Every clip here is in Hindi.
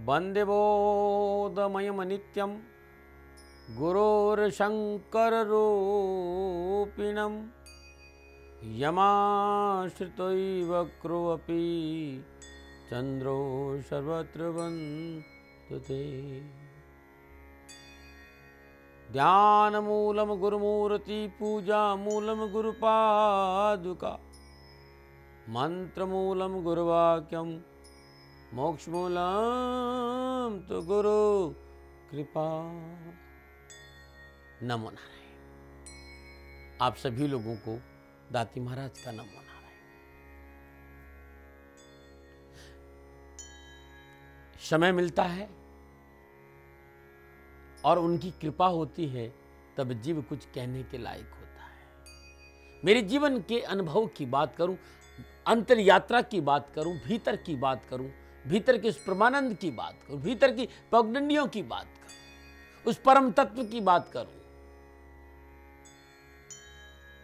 वंदे बोधमयमनित्यं गुरोर्शङ्कररूपिणं यमाश्रितैव क्रोऽपि चन्द्रो सर्वत्र वन्दते। ध्यानमूलं गुरुमूर्ति पूजा मूलं गुरुपादुका मंत्रमूलं गुरुवाक्यं मोक्षमूलं तो गुरु कृपा। नमो नारायण। आप सभी लोगों को दाती महाराज का नमो नारायण। समय मिलता है और उनकी कृपा होती है तब जीव कुछ कहने के लायक होता है। मेरे जीवन के अनुभव की बात करूं, अंतर यात्रा की बात करूं, भीतर की बात करूं, भीतर के उस परमानंद की बात करूं, भीतर की पगडंडियों की बात करूं, उस परम तत्व की बात करूं,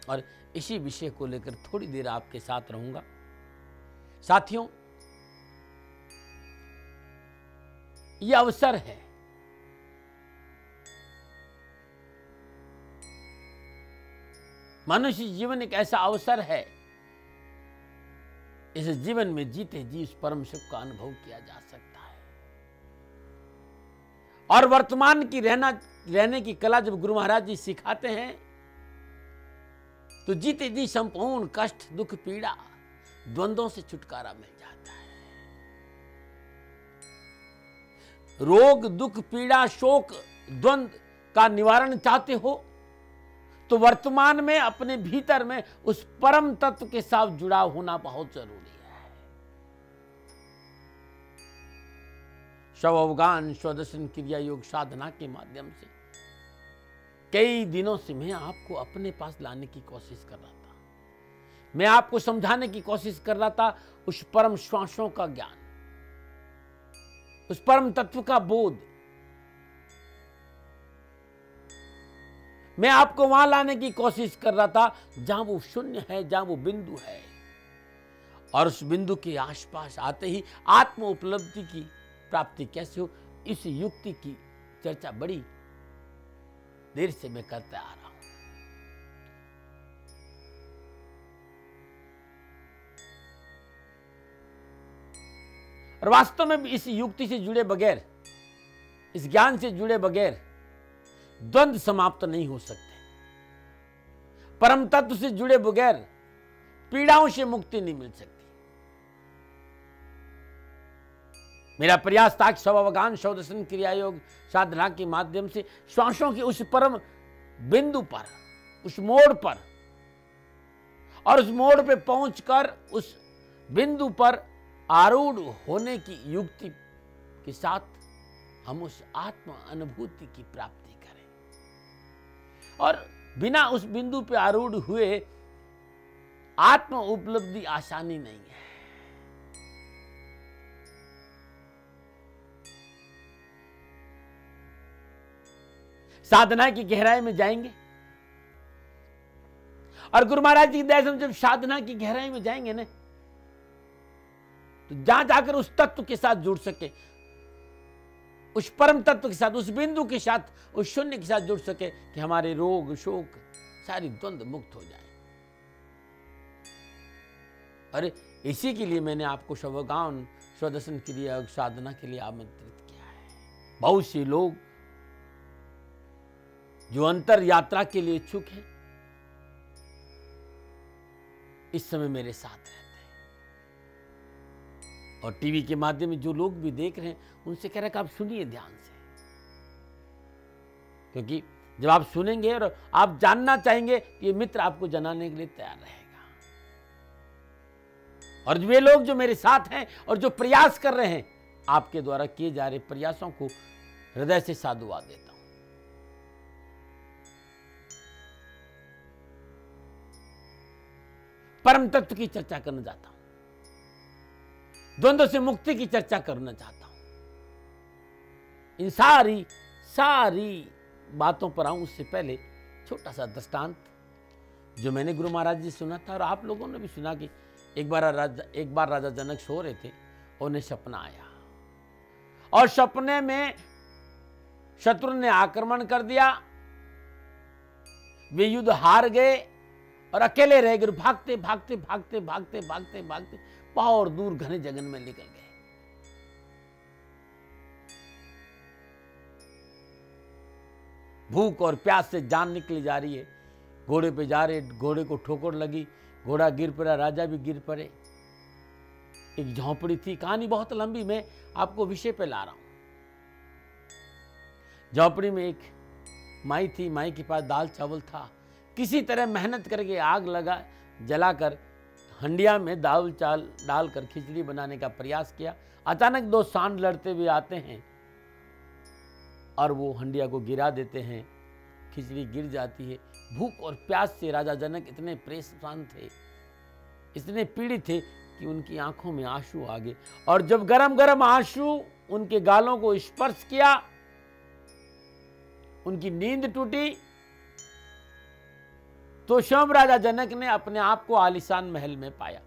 और इसी विषय को लेकर थोड़ी देर आपके साथ रहूंगा। साथियों, यह अवसर है मनुष्य जीवन एक ऐसा अवसर है, इस जीवन में जीते जी उस परम सुख का अनुभव किया जा सकता है। और वर्तमान की रहने की कला जब गुरु महाराज जी सिखाते हैं तो जीते जी संपूर्ण कष्ट दुख पीड़ा द्वंद्वों से छुटकारा मिल जाता है। रोग दुख पीड़ा शोक द्वंद्व का निवारण चाहते हो तो वर्तमान में अपने भीतर में उस परम तत्व के साथ जुड़ाव होना बहुत जरूरी है। शवअवगान स्वदर्शन क्रिया योग साधना के माध्यम से कई दिनों से मैं आपको अपने पास लाने की कोशिश कर रहा था। मैं आपको समझाने की कोशिश कर रहा था उस परम श्वासों का ज्ञान, उस परम तत्व का बोध। मैं आपको वहां लाने की कोशिश कर रहा था जहां वो शून्य है, जहां वो बिंदु है, और उस बिंदु के आसपास आते ही आत्म उपलब्धि की प्राप्ति कैसे हो, इस युक्ति की चर्चा बड़ी देर से मैं करते आ रहा हूं। और वास्तव में इस युक्ति से जुड़े बगैर, इस ज्ञान से जुड़े बगैर द्वंद्व समाप्त नहीं हो सकते। परम तत्व से जुड़े बगैर पीड़ाओं से मुक्ति नहीं मिल सकती। मेरा प्रयास था कि शवअवगान स्वदर्शन क्रिया योग साधना के माध्यम से श्वासों के उस परम बिंदु पर, उस मोड़ पर, और उस मोड़ पे पहुंचकर उस बिंदु पर आरूढ़ होने की युक्ति के साथ हम उस आत्म अनुभूति की प्राप्ति करें। और बिना उस बिंदु पे आरूढ़ हुए आत्म उपलब्धि आसानी नहीं है। साधना की गहराई में जाएंगे और गुरु महाराज जी की दया से हम जब साधना की गहराई में जाएंगे ना, तो जहां जाकर उस तत्व के साथ जुड़ सके, उस परम तत्व के साथ, उस बिंदु के साथ, उस शून्य के साथ जुड़ सके कि हमारे रोग शोक सारी द्वंद्व मुक्त हो जाए। अरे इसी के लिए मैंने आपको शवअवगान स्वदर्शन क्रिया योग साधना के लिए आमंत्रित किया है। बहुत से लोग जो अंतर यात्रा के लिए इच्छुक हैं इस समय मेरे साथ रहते हैं, और टीवी के माध्यम में जो लोग भी देख रहे हैं उनसे कह रहा है कि आप सुनिए ध्यान से, क्योंकि जब आप सुनेंगे और आप जानना चाहेंगे कि ये मित्र आपको जनाने के लिए तैयार रहेगा। और वे लोग जो मेरे साथ हैं और जो प्रयास कर रहे हैं, आपके द्वारा किए जा रहे प्रयासों को हृदय से साधुवाद देता हूं। परम तत्व की चर्चा करना चाहता हूं, द्वंद्व से मुक्ति की चर्चा करना चाहता हूं। इन सारी बातों पर आऊं उससे पहले छोटा सा दृष्टांत जो मैंने गुरु महाराज जी सुना था और आप लोगों ने भी सुना कि एक बार राजा जनक सो रहे थे और उन्हें सपना आया और सपने में शत्रु ने आक्रमण कर दिया, वे युद्ध हार गए और अकेले रह गए। भागते भागते भागते भागते भागते भागते बहुत दूर घने जंगल में निकल गए। भूख और प्यास से जान निकली जा रही है। घोड़े पे जा रहे, घोड़े को ठोकर लगी, घोड़ा गिर पड़ा, राजा भी गिर पड़े। एक झोंपड़ी थी, कहानी बहुत लंबी, मैं आपको विषय पे ला रहा हूं। झोंपड़ी में एक माई थी, माई के पास दाल चावल था। किसी तरह मेहनत करके आग लगा जलाकर हंडिया में दाल चावल डालकर खिचड़ी बनाने का प्रयास किया। अचानक दो सांड लड़ते हुए आते हैं और वो हंडिया को गिरा देते हैं, खिचड़ी गिर जाती है। भूख और प्यास से राजा जनक इतने परेशान थे, इतने पीड़ित थे कि उनकी आंखों में आंसू आ गए। और जब गरम गरम आंसू उनके गालों को स्पर्श किया, उनकी नींद टूटी। तो स्वयं राजा जनक ने अपने आप को आलीशान महल में पाया।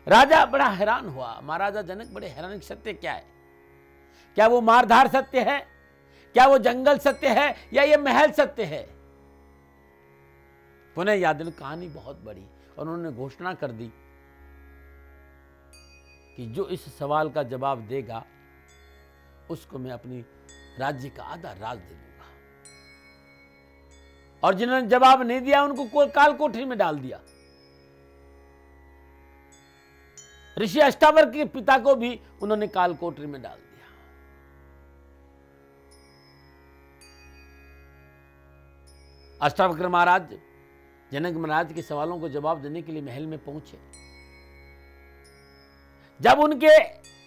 राजा बड़ा हैरान हुआ, महाराजा जनक बड़े हैरान, सत्य क्या है? क्या वो मारधार सत्य है? क्या वो जंगल सत्य है? या ये महल सत्य है? पुनः याद, कहानी बहुत बड़ी, और उन्होंने घोषणा कर दी कि जो इस सवाल का जवाब देगा उसको मैं अपनी राज्य का आधा राज दे दूंगा। और जिन्होंने जवाब नहीं दिया उनको काल कोठरी में डाल दिया। ऋषि अष्टावक्र के पिता को भी उन्होंने काल कोठरी में डाल दिया। अष्टावक्र महाराज जनक महाराज के सवालों को जवाब देने के लिए महल में पहुंचे। जब उनके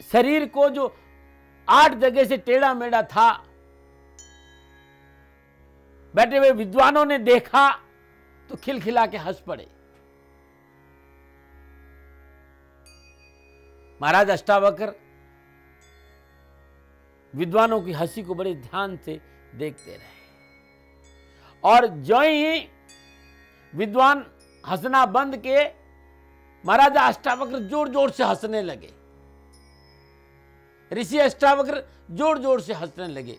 शरीर को जो 8 जगह से टेढ़ा मेढ़ा था, बैठे हुए विद्वानों ने देखा तो खिलखिला के हंस पड़े। महाराज अष्टावक्र विद्वानों की हंसी को बड़े ध्यान से देखते रहे, और जो ही विद्वान हंसना बंद किए, महाराजा अष्टावक्र जोर जोर से हंसने लगे। ऋषि अष्टावक्र जोर जोर से हंसने लगे।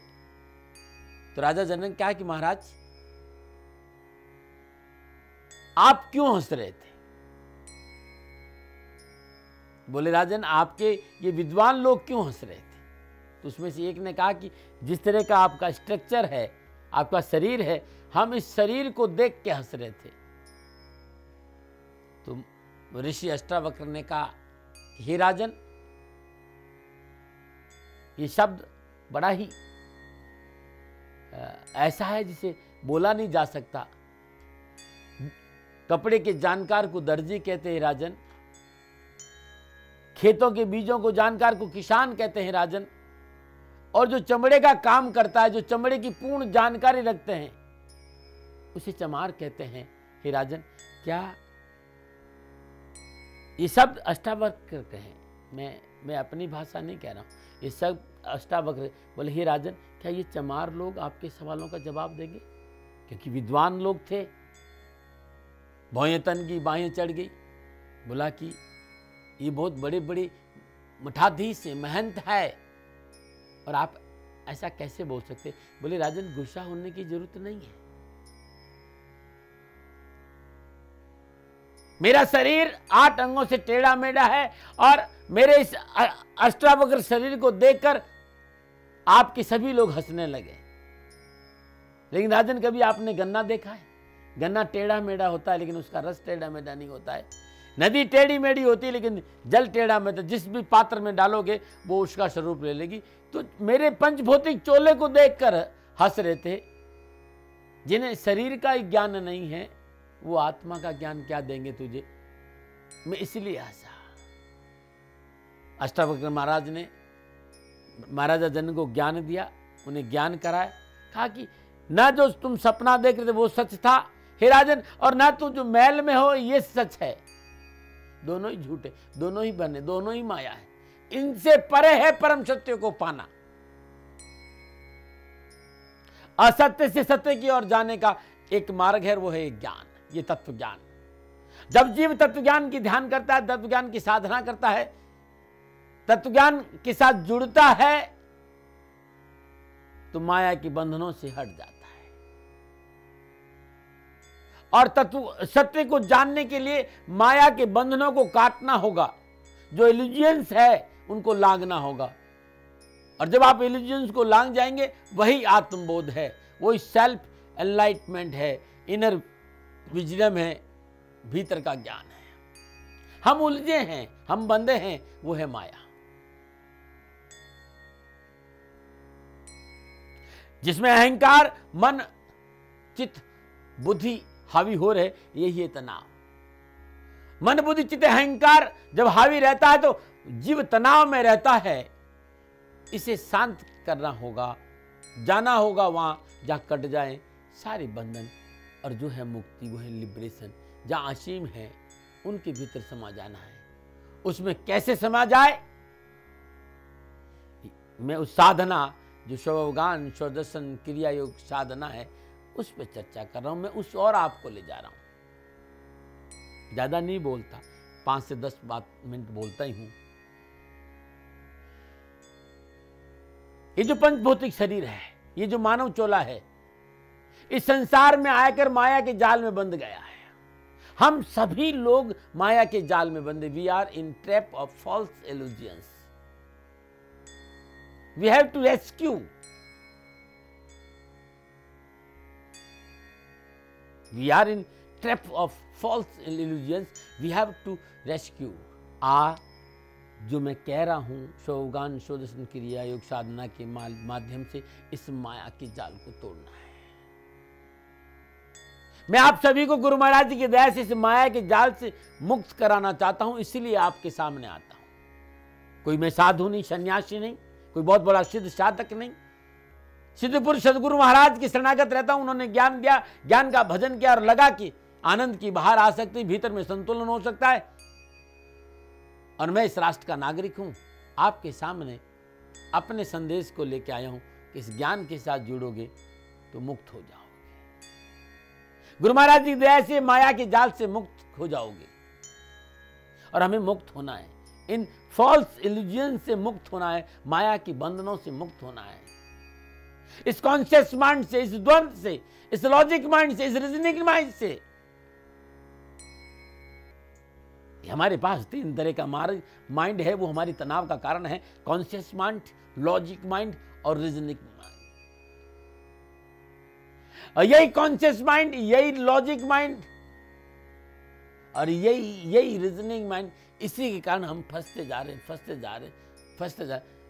तो राजा जनक ने कहा कि महाराज आप क्यों हंस रहे थे? बोले राजन, आपके ये विद्वान लोग क्यों हंस रहे थे? तो उसमें से एक ने कहा कि जिस तरह का आपका स्ट्रक्चर है, आपका शरीर है, हम इस शरीर को देख के हंस रहे थे। तो ऋषि अष्टावक्र ने कहा, हे राजन, ये शब्द बड़ा ही ऐसा है जिसे बोला नहीं जा सकता। कपड़े के जानकार को दर्जी कहते हैं राजन, खेतों के बीजों को जानकार को किसान कहते हैं राजन, और जो चमड़े का काम करता है, जो चमड़े की पूर्ण जानकारी रखते हैं, उसे चमार कहते हैं। हे राजन, क्या ये शब्द अष्टावक्र कहें, मैं अपनी भाषा नहीं कह रहा हूं, ये सब अष्टावक्र बोले, हे राजन, क्या ये चमार लोग आपके सवालों का जवाब देंगे? क्योंकि विद्वान लोग थे। भौएं तन की बाहें चढ़ गई। बोला कि ये बहुत बड़े बड़े मठाधीश है, महंत है, और आप ऐसा कैसे बोल सकते? बोले राजन, गुस्सा होने की जरूरत नहीं है। मेरा शरीर 8 अंगों से टेढ़ा मेढ़ा है, और मेरे इस अष्टावक्र शरीर को देखकर आपके सभी लोग हंसने लगे। लेकिन राजन, कभी आपने गन्ना देखा है? गन्ना टेढ़ा मेढ़ा होता है, लेकिन उसका रस टेढ़ा मेढ़ा नहीं होता है। नदी टेढ़ी मेढ़ी होती है, लेकिन जल टेढ़ा मेढ़ा, जिस भी पात्र में डालोगे वो उसका स्वरूप ले लेगी। तो मेरे पंचभौतिक चोले को देखकर हंस रहे थे। जिन्हें शरीर का ज्ञान नहीं है, वो आत्मा का ज्ञान क्या देंगे तुझे? मैं इसलिए हंसा। अष्टावक्र महाराज ने महाराजा जनक को ज्ञान दिया, उन्हें ज्ञान कराया। कहा कि ना जो तुम सपना देख रहे थे वो सच था हे राजन, और ना तुम जो महल में हो ये सच है। दोनों ही झूठे, दोनों ही बने, दोनों ही माया है। इनसे परे है परम सत्य को पाना। असत्य से सत्य की ओर जाने का एक मार्ग है, वो है ज्ञान, ये तत्व ज्ञान। जब जीव तत्व ज्ञान की ध्यान करता है, तत्व ज्ञान की साधना करता है, तत्व ज्ञान के साथ जुड़ता है तो माया के बंधनों से हट जाता है। और तत्व सत्य को जानने के लिए माया के बंधनों को काटना होगा, जो इल्यूजन्स है उनको लांघना होगा। और जब आप इल्यूजन्स को लांघ जाएंगे वही आत्मबोध है, वही सेल्फ एनलाइटमेंट है, इनर विजडम है, भीतर का ज्ञान है। हम उलझे हैं, हम बंधे हैं, वो है माया। जिसमें अहंकार, मन, चित्त, बुद्धि हावी हो रहे, यही है तनाव। मन, बुद्धि, चित्त, अहंकार जब हावी रहता है तो जीव तनाव में रहता है। इसे शांत करना होगा, जाना होगा वहां जहां कट जाए सारे बंधन, और जो है मुक्ति, वो है लिबरेशन। जहां असीम है उनके भीतर समा जाना है। उसमें कैसे समा जाए, मैं उस साधना जो शवगान स्वदर्शन क्रिया योग साधना है उस पर चर्चा कर रहा हूं। मैं उस और आपको ले जा रहा हूं। ज्यादा नहीं बोलता, 5 से 10 मिनट बोलता ही हूं। ये जो पंचभौतिक शरीर है, ये जो मानव चोला है, इस संसार में आकर माया के जाल में बंध गया है। हम सभी लोग माया के जाल में बंधे। We are in trap of false illusions. We have to rescue. We are in trap of false illusions. We have to rescue. जो मैं कह रहा हूं, शवगान स्वदर्शन क्रिया योग साधना के माध्यम से इस माया के जाल को तोड़ना है। मैं आप सभी को गुरु महाराज जी की दया से इस माया के जाल से मुक्त कराना चाहता हूं, इसीलिए आपके सामने आता हूं। कोई मैं साधु नहीं, सन्यासी नहीं, कोई बहुत बड़ा सिद्ध साधक नहीं। सिद्ध पुरुष सदगुरु महाराज की शरणागत रहता हूं। उन्होंने ज्ञान दिया, ज्ञान का भजन किया और लगा कि आनंद की बाहर आ सकती, भीतर में संतुलन हो सकता है। और मैं इस राष्ट्र का नागरिक हूं, आपके सामने अपने संदेश को लेकर आया हूं कि इस ज्ञान के साथ जुड़ोगे तो मुक्त हो जाओगे। गुरु महाराज की दया से माया के जाल से मुक्त हो जाओगे। और हमें मुक्त होना है, इन फॉल्स इल्यूजन से मुक्त होना है, माया के बंधनों से मुक्त होना है। इस कॉन्शियस माइंड से, इस द्वंद से, इस लॉजिक माइंड से, इस रीजनिंग माइंड से। हमारे पास 3 तरह का माइंड है, वो हमारी तनाव का कारण है। कॉन्शियस माइंड, लॉजिक माइंड और रीजनिंग माइंड। और यही कॉन्शियस माइंड, यही लॉजिक माइंड और यही रीजनिंग माइंड, इसी के कारण हम फंसते जा रहे।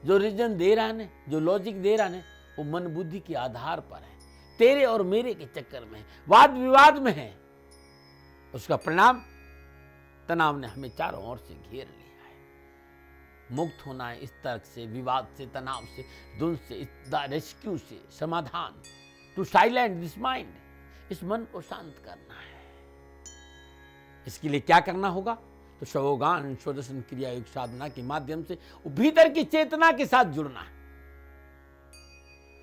जो रीजन दे रहा है, जो लॉजिक दे रहा है, वो मन बुद्धि के आधार पर है, तेरे और मेरे के चक्कर में, वाद विवाद में है। उसका परिणाम तनाव ने हमें चारों ओर से घेर लिया है। मुक्त होना है इस तर्क से, विवाद से, तनाव से, द्वंद से, इस रेस्क्यू से, समाधान, टू साइलेंट दिस माइंड। इस मन को शांत करना है। इसके लिए क्या करना होगा? तो शवगान स्वदर्शन क्रिया योग साधना के माध्यम से भीतर की चेतना के साथ जुड़ना है,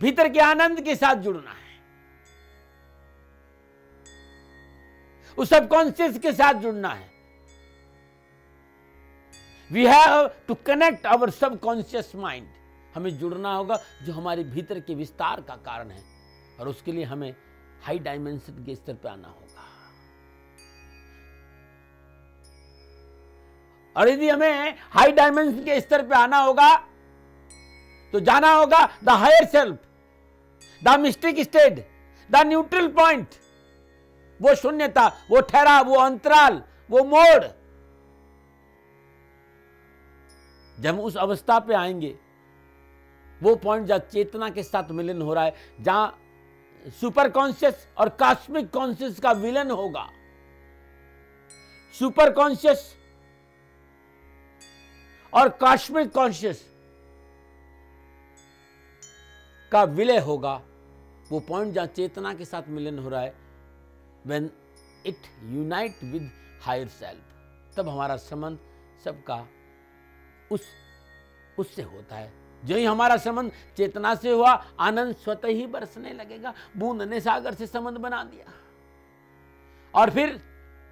भीतर के आनंद के साथ जुड़ना है, उस सबकॉन्शियस के साथ जुड़ना है। We have to connect our subconscious mind. हमें जुड़ना होगा जो हमारे भीतर के विस्तार का कारण है, और उसके लिए हमें हाई डायमेंशन के स्तर पर आना होगा। और यदि हमें हाई डायमेंशन के स्तर पे आना होगा तो जाना होगा the higher self, the mystic state, the neutral point, वो शून्यता, वो ठहराव, वो अंतराल, वो मोड़। जब हम उस अवस्था पे आएंगे, वो पॉइंट जहां चेतना के साथ मिलन हो रहा है, जहां सुपर कॉन्शियस और कॉस्मिक कॉन्शियस का विलन होगा। सुपर कॉन्शियस और कॉस्मिक कॉन्शियस का विलय होगा, वो पॉइंट जहां चेतना के साथ मिलन हो रहा है, when it unite with higher self, तब हमारा संबंध सबका उससे होता है। जो ही हमारा संबंध चेतना से हुआ, आनंद स्वतः ही बरसने लगेगा। बूंद ने सागर से संबंध बना दिया, और फिर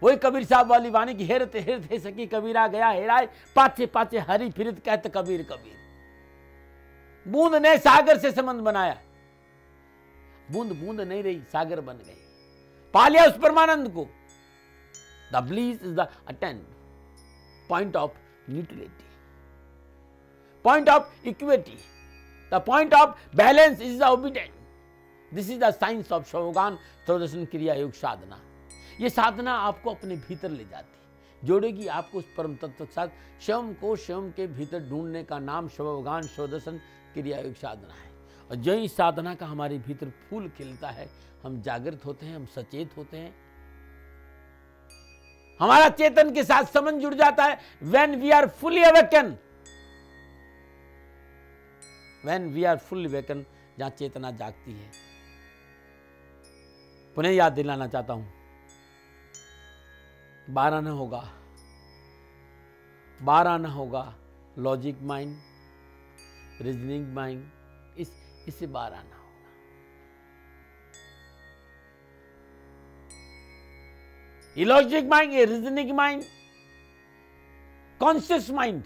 वही कबीर साहब वाली वाणी की हेरत हेरत हे सकी कबीरा गया हेराए, पाछे पाछे हरी फिरत कहते कबीर कबीर। बूंद ने सागर से संबंध बनाया, बूंद बूंद नहीं रही, सागर बन गई। पा लिया उस परमानंद को। The bliss is the attend point of neutrality, point of equity, the point of balance is the obedient. This is the science of शवगान त्रयोदशन क्रिया योग साधना। ये साधना आपको अपने भीतर ले जाती, जोड़ेगी आपको उस परम तत्व के साथ। स्वयं को स्वयं के भीतर ढूंढने का नाम शवगान त्रयोदशन क्रिया योग साधना है। और जो इस साधना का हमारे भीतर फूल खिलता है, हम जागृत होते हैं, हम सचेत होते हैं, हमारा चेतन के साथ संबंध जुड़ जाता है। When we are fully awaken, when we are fully awaken, जहां चेतना जागती है। पुनः याद दिलाना चाहता हूं, 12 न होगा, 12 न होगा लॉजिक माइंड, रीजनिंग माइंड, इससे 12 ना होगा। इलॉजिक माइंड, ये reasoning mind, conscious mind,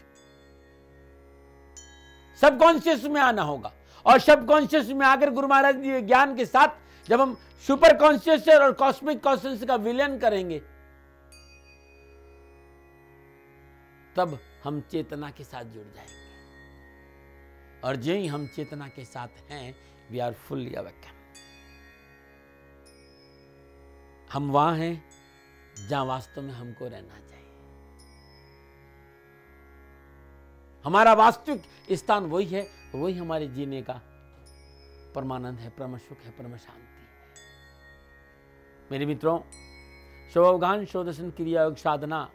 subconscious में आना होगा। और सबकॉन्शियस में आकर गुरु महाराज जी ज्ञान के साथ जब हम सुपर कॉन्शियस और कॉस्मिक कॉन्शियस का विलयन करेंगे, तब हम चेतना के साथ जुड़ जाएंगे। और जो ही हम चेतना के साथ हैं, वी आर फुल्ली अवेकन। हम वहां हैं जहां वास्तव में हमको रहना चाहिए। हमारा वास्तविक स्थान वही है, वही हमारे जीने का परमानंद है, परम सुख है, परम शांति है। मेरे मित्रों, शवगान त्रयोदशन क्रिया योग साधना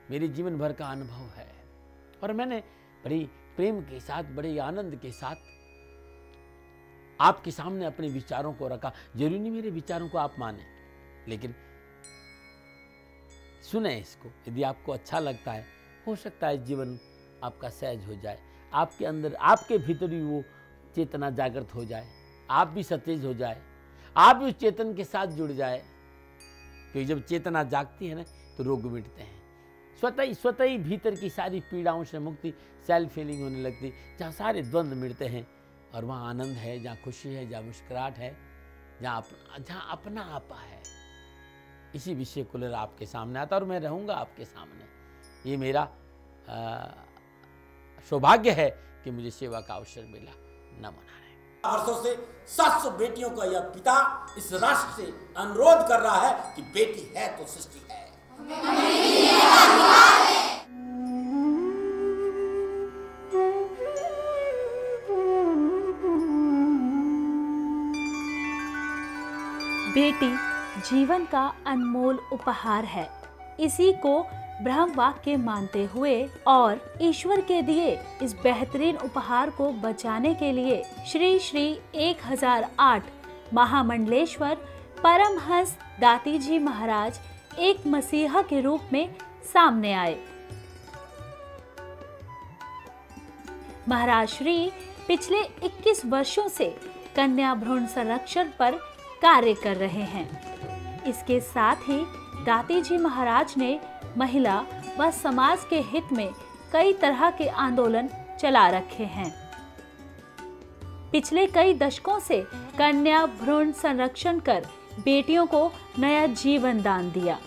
मेरे जीवन भर का अनुभव है। और मैंने बड़ी प्रेम के साथ, बड़े आनंद के साथ आपके सामने अपने विचारों को रखा। जरूरी नहीं मेरे विचारों को आप माने, लेकिन सुने इसको। यदि आपको अच्छा लगता है, हो सकता है जीवन आपका सहज हो जाए, आपके अंदर, आपके भीतर ही वो चेतना जागृत हो जाए, आप भी सतेज हो जाए, आप भी उस चेतन के साथ जुड़ जाए। क्योंकि जब चेतना जागती है ना, तो रोग मिटते हैं। स्वतः ही भीतर की सारी पीड़ाओं से मुक्ति, सेल्फ फीलिंग होने लगती, जहाँ सारे द्वंद्व मिटते हैं। और वहाँ आनंद है, जहाँ खुशी है, जहाँ मुस्कुराहट है, जहाँ अपना आपा है। इसी विषय को लेकर आपके सामने आता, और मैं रहूँगा आपके सामने। ये मेरा सौभाग्य है कि मुझे सेवा का अवसर मिला। नमन है। वर्षों से 700 बेटियों का यह पिता इस राष्ट्र से अनुरोध कर रहा है कि बेटी है तो सृष्टि है। बेटी जीवन का अनमोल उपहार है। इसी को ब्रह्म वाक्य मानते हुए और ईश्वर के दिए इस बेहतरीन उपहार को बचाने के लिए श्री श्री 1008 महामंडलेश्वर परमहंस दाती जी महाराज एक मसीहा के रूप में सामने आए। महाराज श्री पिछले 21 वर्षों से कन्या भ्रूण संरक्षण पर कार्य कर रहे हैं। इसके साथ ही दाती जी महाराज ने महिला व समाज के हित में कई तरह के आंदोलन चला रखे हैं। पिछले कई दशकों से कन्या भ्रूण संरक्षण कर बेटियों को नया जीवन दान दिया।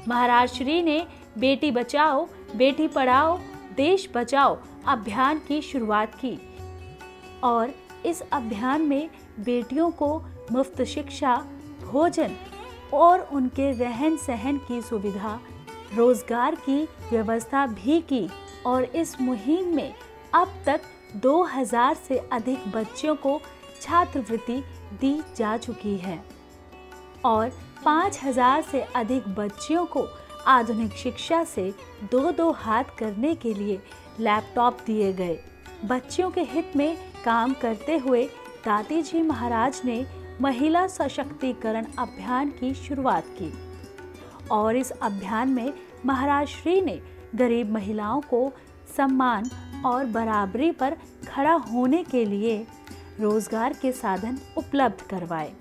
महाराज श्री ने बेटी बचाओ बेटी पढ़ाओ देश बचाओ अभियान की शुरुआत की और इस अभियान में बेटियों को मुफ्त शिक्षा, भोजन और उनके रहन सहन की सुविधा, रोजगार की व्यवस्था भी की और इस मुहिम में अब तक 2000 से अधिक बच्चों को छात्रवृत्ति दी जा चुकी है और 5000 से अधिक बच्चियों को आधुनिक शिक्षा से दो हाथ करने के लिए लैपटॉप दिए गए। बच्चियों के हित में काम करते हुए दाती जी महाराज ने महिला सशक्तिकरण अभियान की शुरुआत की और इस अभियान में महाराज श्री ने गरीब महिलाओं को सम्मान और बराबरी पर खड़ा होने के लिए रोजगार के साधन उपलब्ध करवाए।